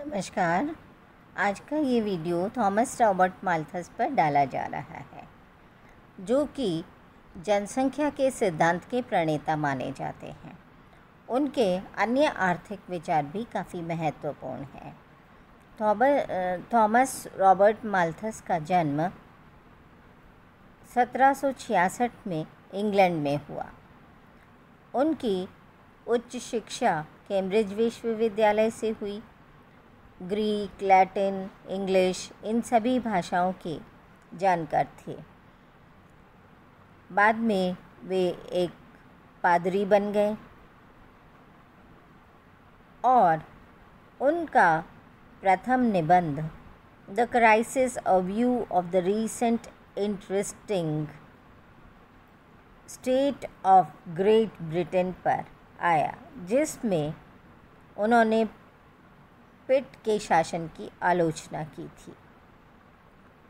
नमस्कार। आज का ये वीडियो थॉमस रॉबर्ट माल्थस पर डाला जा रहा है, जो कि जनसंख्या के सिद्धांत के प्रणेता माने जाते हैं। उनके अन्य आर्थिक विचार भी काफ़ी महत्वपूर्ण हैं। थॉमस रॉबर्ट माल्थस का जन्म 1766 में इंग्लैंड में हुआ। उनकी उच्च शिक्षा कैम्ब्रिज विश्वविद्यालय से हुई। ग्रीक, लैटिन, इंग्लिश इन सभी भाषाओं के जानकार थे। बाद में वे एक पादरी बन गए और उनका प्रथम निबंध the crisis a view of the recent interesting state of great Britain पर आया, जिसमें उन्होंने पिट के शासन की आलोचना की थी।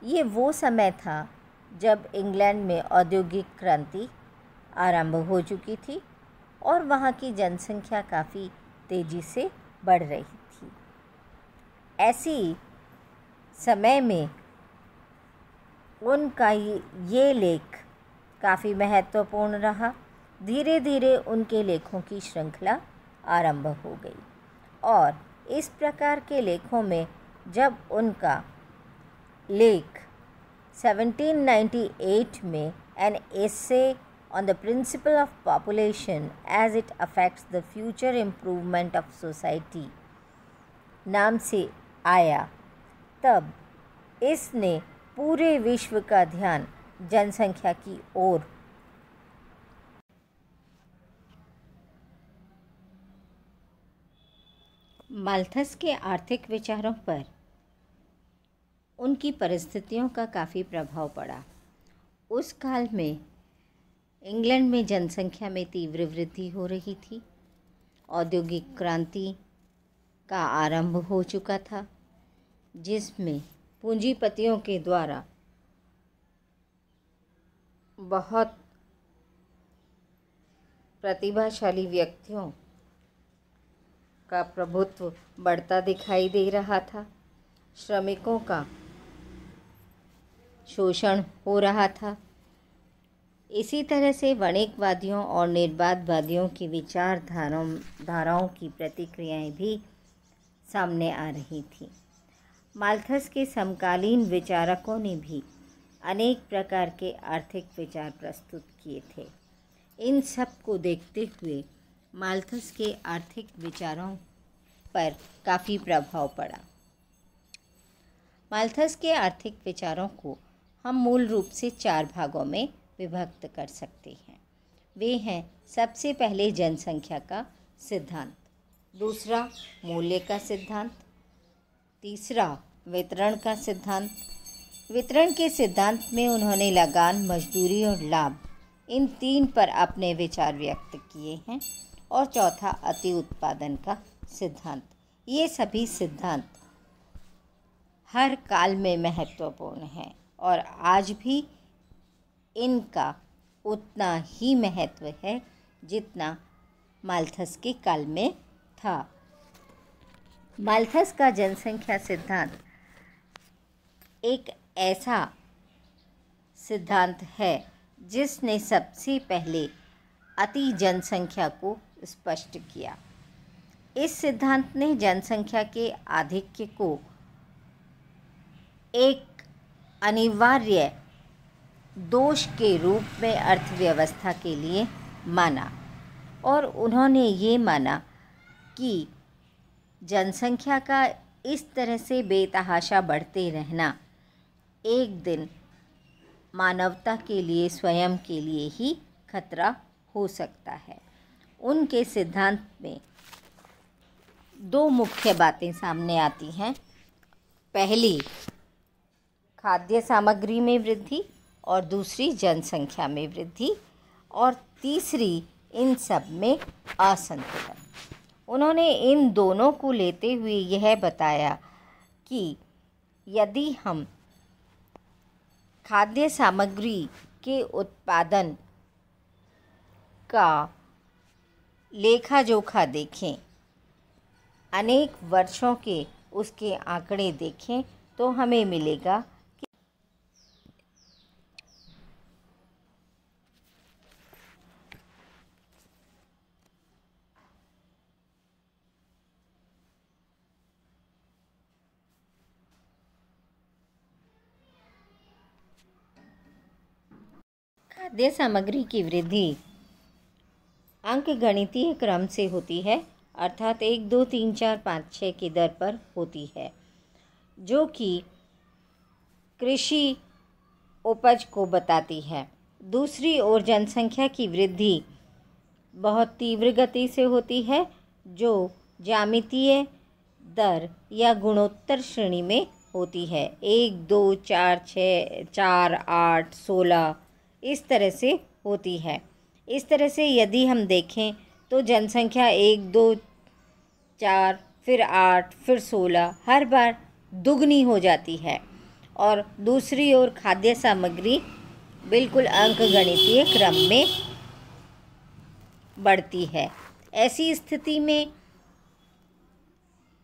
ये वो समय था जब इंग्लैंड में औद्योगिक क्रांति आरंभ हो चुकी थी और वहाँ की जनसंख्या काफ़ी तेज़ी से बढ़ रही थी। ऐसी समय में उनका ये लेख काफ़ी महत्वपूर्ण रहा। धीरे धीरे उनके लेखों की श्रृंखला आरंभ हो गई और इस प्रकार के लेखों में जब उनका लेख 1798 में an essay on the principle of population as it affects the future improvement of society नाम से आया, तब इसने पूरे विश्व का ध्यान जनसंख्या की ओर माल्थस के आर्थिक विचारों पर उनकी परिस्थितियों का काफ़ी प्रभाव पड़ा। उस काल में इंग्लैंड में जनसंख्या में तीव्र वृद्धि हो रही थी। औद्योगिक क्रांति का आरंभ हो चुका था, जिसमें पूंजीपतियों के द्वारा बहुत प्रतिभाशाली व्यक्तियों का प्रभुत्व बढ़ता दिखाई दे रहा था। श्रमिकों का शोषण हो रहा था। इसी तरह से वणिकवादियों और निर्वादवादियों की धाराओं की प्रतिक्रियाएं भी सामने आ रही थीं। माल्थस के समकालीन विचारकों ने भी अनेक प्रकार के आर्थिक विचार प्रस्तुत किए थे। इन सब को देखते हुए माल्थस के आर्थिक विचारों पर काफ़ी प्रभाव पड़ा। माल्थस के आर्थिक विचारों को हम मूल रूप से 4 भागों में विभक्त कर सकते हैं। वे हैं, सबसे पहले जनसंख्या का सिद्धांत, दूसरा मूल्य का सिद्धांत, तीसरा वितरण का सिद्धांत। वितरण के सिद्धांत में उन्होंने लगान, मजदूरी और लाभ इन 3 पर अपने विचार व्यक्त किए हैं। और चौथा अति उत्पादन का सिद्धांत। ये सभी सिद्धांत हर काल में महत्वपूर्ण हैं और आज भी इनका उतना ही महत्व है जितना माल्थस के काल में था। माल्थस का जनसंख्या सिद्धांत एक ऐसा सिद्धांत है जिसने सबसे पहले अति जनसंख्या को स्पष्ट किया। इस सिद्धांत ने जनसंख्या के आधिक्य को एक अनिवार्य दोष के रूप में अर्थव्यवस्था के लिए माना और उन्होंने ये माना कि जनसंख्या का इस तरह से बेतहाशा बढ़ते रहना एक दिन मानवता के लिए, स्वयं के लिए ही खतरा हो सकता है। उनके सिद्धांत में 2 मुख्य बातें सामने आती हैं। पहली, खाद्य सामग्री में वृद्धि और दूसरी जनसंख्या में वृद्धि और तीसरी इन सब में असंतुलन। उन्होंने इन दोनों को लेते हुए यह बताया कि यदि हम खाद्य सामग्री के उत्पादन का लेखा जोखा देखें, अनेक वर्षों के उसके आंकड़े देखें तो हमें मिलेगा कि खाद्य सामग्री की वृद्धि अंकगणितीय क्रम से होती है, अर्थात 1, 2, 3, 4, 5, 6 की दर पर होती है, जो कि कृषि उपज को बताती है। दूसरी ओर जनसंख्या की वृद्धि बहुत तीव्र गति से होती है, जो ज्यामितीय दर या गुणोत्तर श्रेणी में होती है। 1, 2, 4, 6, 4, 8, 16 इस तरह से होती है। इस तरह से यदि हम देखें तो जनसंख्या 1, 2, 4 फिर 8 फिर 16 हर बार दुगनी हो जाती है, और दूसरी ओर खाद्य सामग्री बिल्कुल अंकगणितीय क्रम में बढ़ती है। ऐसी स्थिति में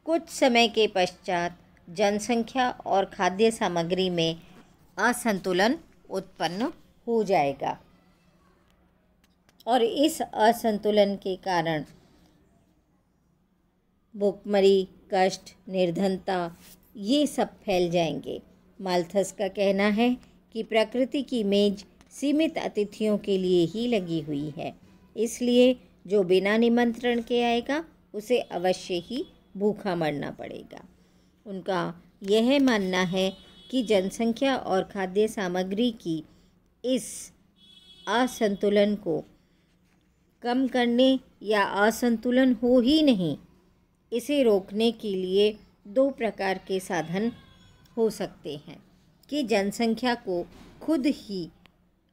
कुछ समय के पश्चात जनसंख्या और खाद्य सामग्री में असंतुलन उत्पन्न हो जाएगा, और इस असंतुलन के कारण भूखमरी, कष्ट, निर्धनता ये सब फैल जाएंगे। माल्थस का कहना है कि प्रकृति की मेज सीमित अतिथियों के लिए ही लगी हुई है, इसलिए जो बिना निमंत्रण के आएगा उसे अवश्य ही भूखा मरना पड़ेगा। उनका यह मानना है कि जनसंख्या और खाद्य सामग्री की इस असंतुलन को कम करने या असंतुलन हो ही नहीं, इसे रोकने के लिए 2 प्रकार के साधन हो सकते हैं कि जनसंख्या को खुद ही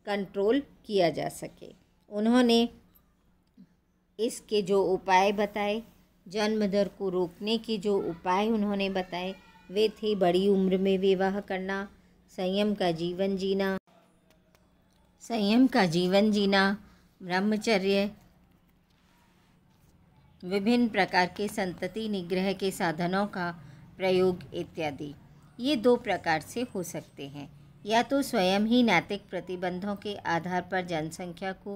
कंट्रोल किया जा सके। उन्होंने इसके जो उपाय बताए, जन्म दर को रोकने के जो उपाय उन्होंने बताए, वे थे बड़ी उम्र में विवाह करना, संयम का जीवन जीना, ब्रह्मचर्य, विभिन्न प्रकार के संतति निग्रह के साधनों का प्रयोग इत्यादि। ये 2 प्रकार से हो सकते हैं, या तो स्वयं ही नैतिक प्रतिबंधों के आधार पर जनसंख्या को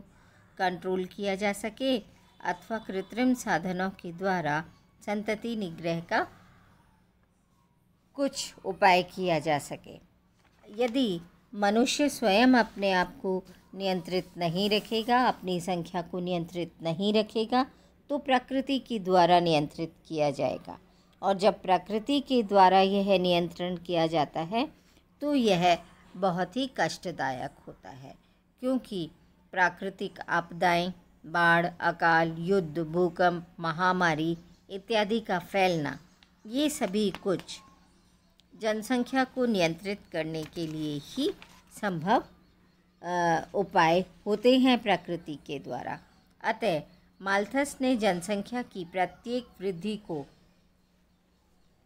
कंट्रोल किया जा सके, अथवा कृत्रिम साधनों के द्वारा संतति निग्रह का कुछ उपाय किया जा सके। यदि मनुष्य स्वयं अपने आप को नियंत्रित नहीं रखेगा, अपनी संख्या को नियंत्रित नहीं रखेगा, तो प्रकृति के द्वारा नियंत्रित किया जाएगा, और जब प्रकृति के द्वारा यह नियंत्रण किया जाता है तो यह बहुत ही कष्टदायक होता है, क्योंकि प्राकृतिक आपदाएं, बाढ़, अकाल, युद्ध, भूकंप, महामारी इत्यादि का फैलना, ये सभी कुछ जनसंख्या को नियंत्रित करने के लिए ही संभव उपाय होते हैं प्रकृति के द्वारा। अतः माल्थस ने जनसंख्या की प्रत्येक वृद्धि को,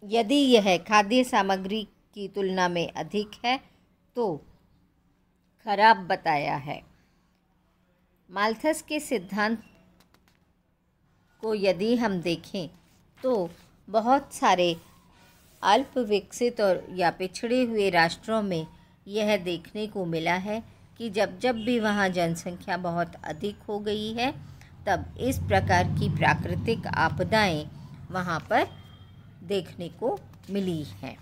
यदि यह खाद्य सामग्री की तुलना में अधिक है, तो खराब बताया है। माल्थस के सिद्धांत को यदि हम देखें तो बहुत सारे अल्प विकसित और या पिछड़े हुए राष्ट्रों में यह देखने को मिला है कि जब जब भी वहाँ जनसंख्या बहुत अधिक हो गई है, तब इस प्रकार की प्राकृतिक आपदाएं वहाँ पर देखने को मिली हैं।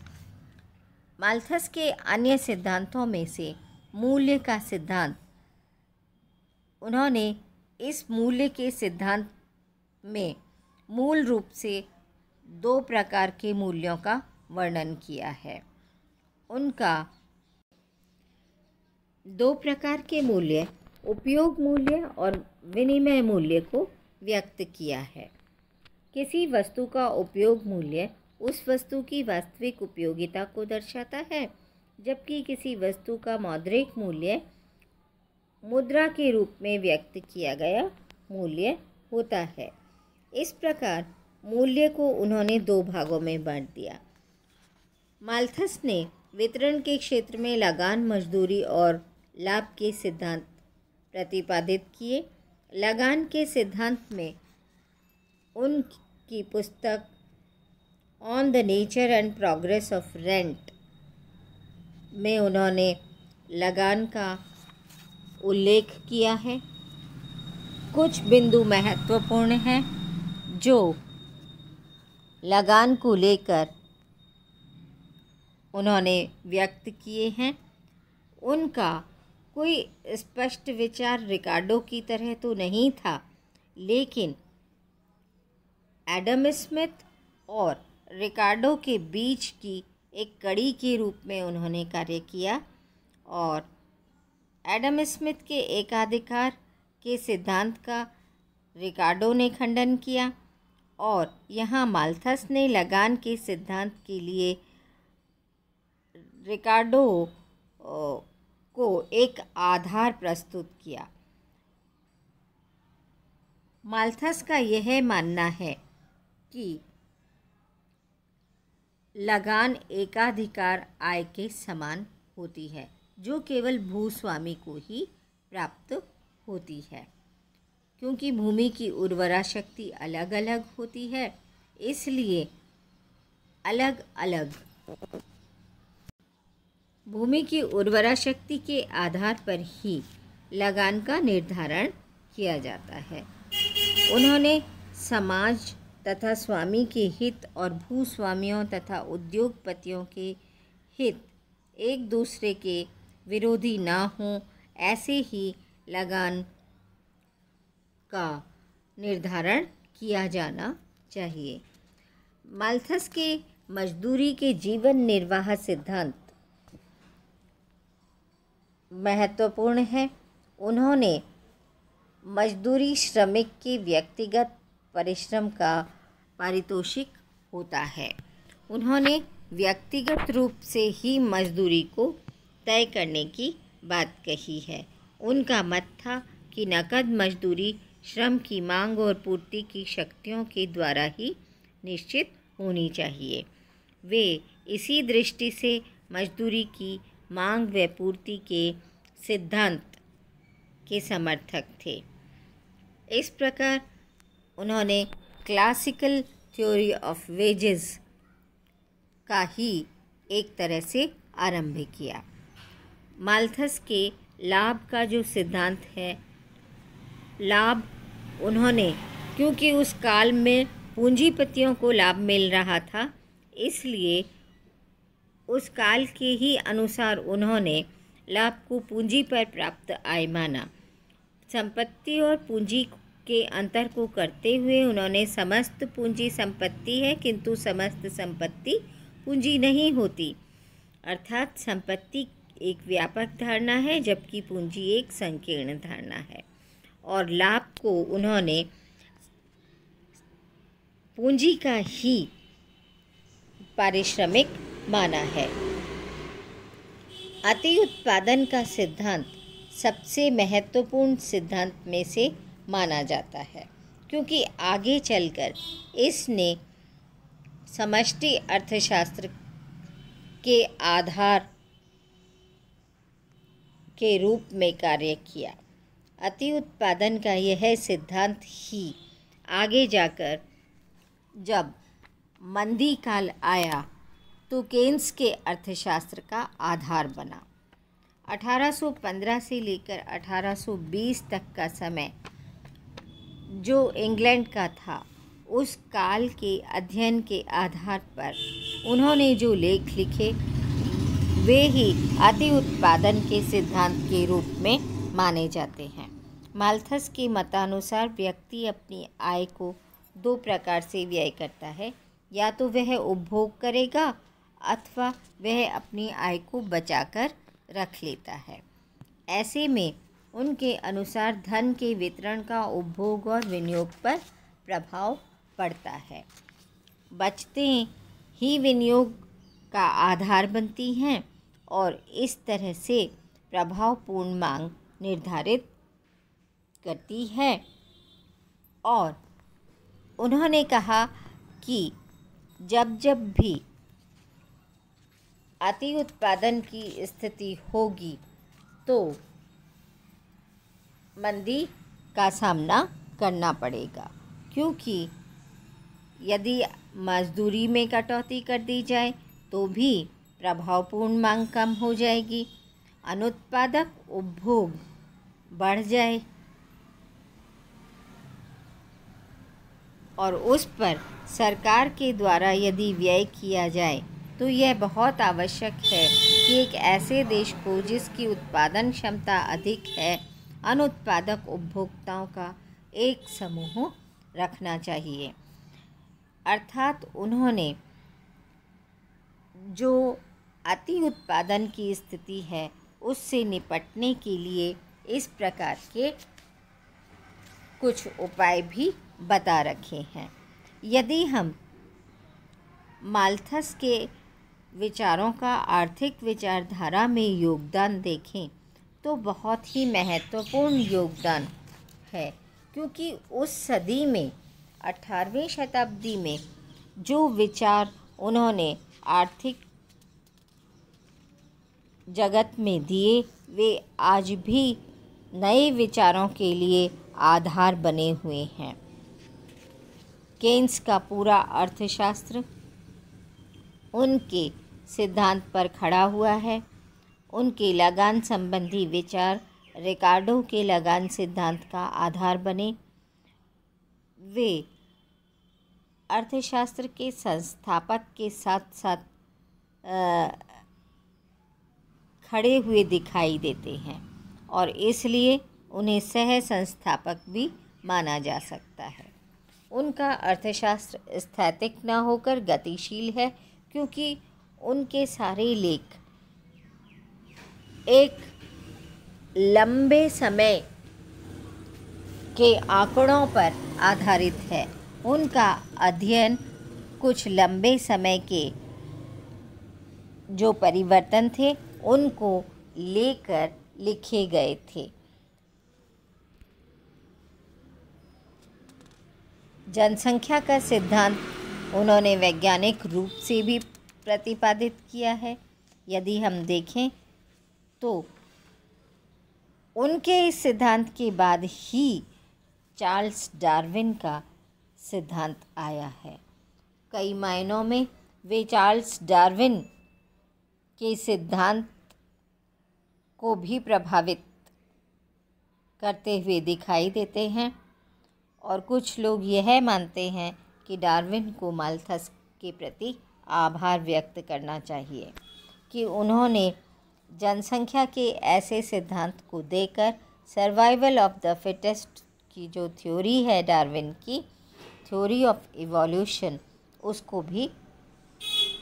माल्थस के अन्य सिद्धांतों में से मूल्य का सिद्धांत, उन्होंने इस मूल्य के सिद्धांत में मूल रूप से 2 प्रकार के मूल्यों का वर्णन किया है। उनका 2 प्रकार के मूल्य, उपयोग मूल्य और विनिमय मूल्य को व्यक्त किया है। किसी वस्तु का उपयोग मूल्य उस वस्तु की वास्तविक उपयोगिता को दर्शाता है, जबकि किसी वस्तु का मौद्रिक मूल्य मुद्रा के रूप में व्यक्त किया गया मूल्य होता है। इस प्रकार मूल्य को उन्होंने 2 भागों में बांट दिया। माल्थस ने वितरण के क्षेत्र में लगान, मजदूरी और लाभ के सिद्धांत प्रतिपादित किए। लगान के सिद्धांत में उनकी पुस्तक on the nature and progress of rent में उन्होंने लगान का उल्लेख किया है। कुछ बिंदु महत्वपूर्ण हैं जो लगान को लेकर उन्होंने व्यक्त किए हैं। उनका कोई स्पष्ट विचार रिकार्डो की तरह तो नहीं था, लेकिन एडम स्मिथ और रिकार्डो के बीच की एक कड़ी के रूप में उन्होंने कार्य किया और एडम स्मिथ के एकाधिकार के सिद्धांत का रिकार्डो ने खंडन किया और यहाँ माल्थस ने लगान के सिद्धांत के लिए रिकार्डो को एक आधार प्रस्तुत किया। माल्थस का यह मानना है कि लगान एकाधिकार आय के समान होती है जो केवल भूस्वामी को ही प्राप्त होती है। क्योंकि भूमि की उर्वरा शक्ति अलग अलग होती है, इसलिए अलग अलग भूमि की उर्वरा शक्ति के आधार पर ही लगान का निर्धारण किया जाता है। उन्होंने समाज तथा स्वामी के हित और भूस्वामियों तथा उद्योगपतियों के हित एक दूसरे के विरोधी ना हों, ऐसे ही लगान का निर्धारण किया जाना चाहिए। माल्थस के मजदूरी के जीवन निर्वाह सिद्धांत महत्वपूर्ण है। उन्होंने मजदूरी श्रमिक के व्यक्तिगत परिश्रम का पारितोषिक होता है। उन्होंने व्यक्तिगत रूप से ही मजदूरी को तय करने की बात कही है। उनका मत था कि नकद मजदूरी श्रम की मांग और पूर्ति की शक्तियों के द्वारा ही निश्चित होनी चाहिए। वे इसी दृष्टि से मजदूरी की मांग व पूर्ति के सिद्धांत के समर्थक थे। इस प्रकार उन्होंने क्लासिकल थ्योरी ऑफ वेजेस का ही एक तरह से आरंभ किया। माल्थस के लाभ का जो सिद्धांत है, लाभ उन्होंने, क्योंकि उस काल में पूंजीपतियों को लाभ मिल रहा था, इसलिए उस काल के ही अनुसार उन्होंने लाभ को पूंजी पर प्राप्त आय माना। संपत्ति और पूंजी के अंतर को करते हुए उन्होंने समस्त पूंजी संपत्ति है किंतु समस्त संपत्ति पूंजी नहीं होती, अर्थात संपत्ति एक व्यापक धारणा है जबकि पूंजी एक संकीर्ण धारणा है। और लाभ को उन्होंने पूंजी का ही पारिश्रमिक माना है। अति उत्पादन का सिद्धांत सबसे महत्वपूर्ण सिद्धांत में से माना जाता है, क्योंकि आगे चलकर इसने समष्टि अर्थशास्त्र के आधार के रूप में कार्य किया। अति उत्पादन का यह सिद्धांत ही आगे जाकर जब मंदी काल आया तो केन्स के अर्थशास्त्र का आधार बना। 1815 से लेकर 1820 तक का समय जो इंग्लैंड का था, उस काल के अध्ययन के आधार पर उन्होंने जो लेख लिखे वे ही अति उत्पादन के सिद्धांत के रूप में माने जाते हैं। माल्थस के मतानुसार व्यक्ति अपनी आय को दो प्रकार से व्यय करता है, या तो वह उपभोग करेगा अथवा वह अपनी आय को बचाकर रख लेता है। ऐसे में उनके अनुसार धन के वितरण का उपभोग और विनियोग पर प्रभाव पड़ता है। बचतें ही विनियोग का आधार बनती हैं और इस तरह से प्रभावपूर्ण मांग निर्धारित करती है। और उन्होंने कहा कि जब जब भी अति उत्पादन की स्थिति होगी तो मंदी का सामना करना पड़ेगा, क्योंकि यदि मजदूरी में कटौती कर दी जाए तो भी प्रभावपूर्ण मांग कम हो जाएगी, अनुत्पादक उपभोग बढ़ जाए और उस पर सरकार के द्वारा यदि व्यय किया जाए तो यह बहुत आवश्यक है कि एक ऐसे देश को जिसकी उत्पादन क्षमता अधिक है, अनुत्पादक उपभोक्ताओं का एक समूह रखना चाहिए। अर्थात उन्होंने जो अति उत्पादन की स्थिति है उससे निपटने के लिए इस प्रकार के कुछ उपाय भी बता रखे हैं। यदि हम माल्थस के विचारों का आर्थिक विचारधारा में योगदान देखें तो बहुत ही महत्वपूर्ण योगदान है, क्योंकि उस सदी में 18वीं शताब्दी में जो विचार उन्होंने आर्थिक जगत में दिए वे आज भी नए विचारों के लिए आधार बने हुए हैं। केन्स का पूरा अर्थशास्त्र उनके सिद्धांत पर खड़ा हुआ है। उनके लगान संबंधी विचार रिकार्डो के लगान सिद्धांत का आधार बने। वे अर्थशास्त्र के संस्थापक के साथ साथ खड़े हुए दिखाई देते हैं और इसलिए उन्हें सह संस्थापक भी माना जा सकता है। उनका अर्थशास्त्र स्थैतिक न होकर गतिशील है, क्योंकि उनके सारे लेख एक लंबे समय के आंकड़ों पर आधारित है। उनका अध्ययन कुछ लंबे समय के जो परिवर्तन थे उनको लेकर लिखे गए थे। जनसंख्या का सिद्धांत उन्होंने वैज्ञानिक रूप से भी प्रतिपादित किया है। यदि हम देखें तो उनके इस सिद्धांत के बाद ही चार्ल्स डार्विन का सिद्धांत आया है। कई मायनों में वे चार्ल्स डार्विन के सिद्धांत को भी प्रभावित करते हुए दिखाई देते हैं और कुछ लोग यह मानते हैं कि डार्विन को माल्थस के प्रति आभार व्यक्त करना चाहिए कि उन्होंने जनसंख्या के ऐसे सिद्धांत को देकर सर्वाइवल ऑफ द फिटेस्ट की जो थ्योरी है डार्विन की, थ्योरी ऑफ इवोल्यूशन, उसको भी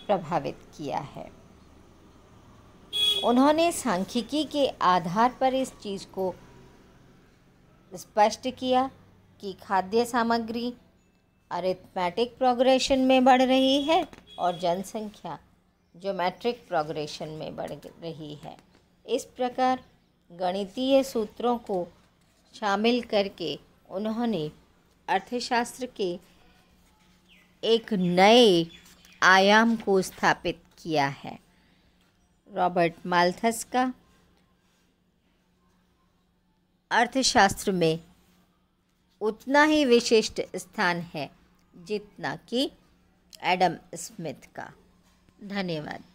प्रभावित किया है। उन्होंने सांख्यिकी के आधार पर इस चीज़ को स्पष्ट किया कि खाद्य सामग्री अरिथमेटिक प्रोग्रेशन में बढ़ रही है और जनसंख्या ज्योमेट्रिक प्रोग्रेशन में बढ़ रही है। इस प्रकार गणितीय सूत्रों को शामिल करके उन्होंने अर्थशास्त्र के एक नए आयाम को स्थापित किया है। रॉबर्ट माल्थस का अर्थशास्त्र में उतना ही विशिष्ट स्थान है जितना कि एडम स्मिथ का। धन्यवाद।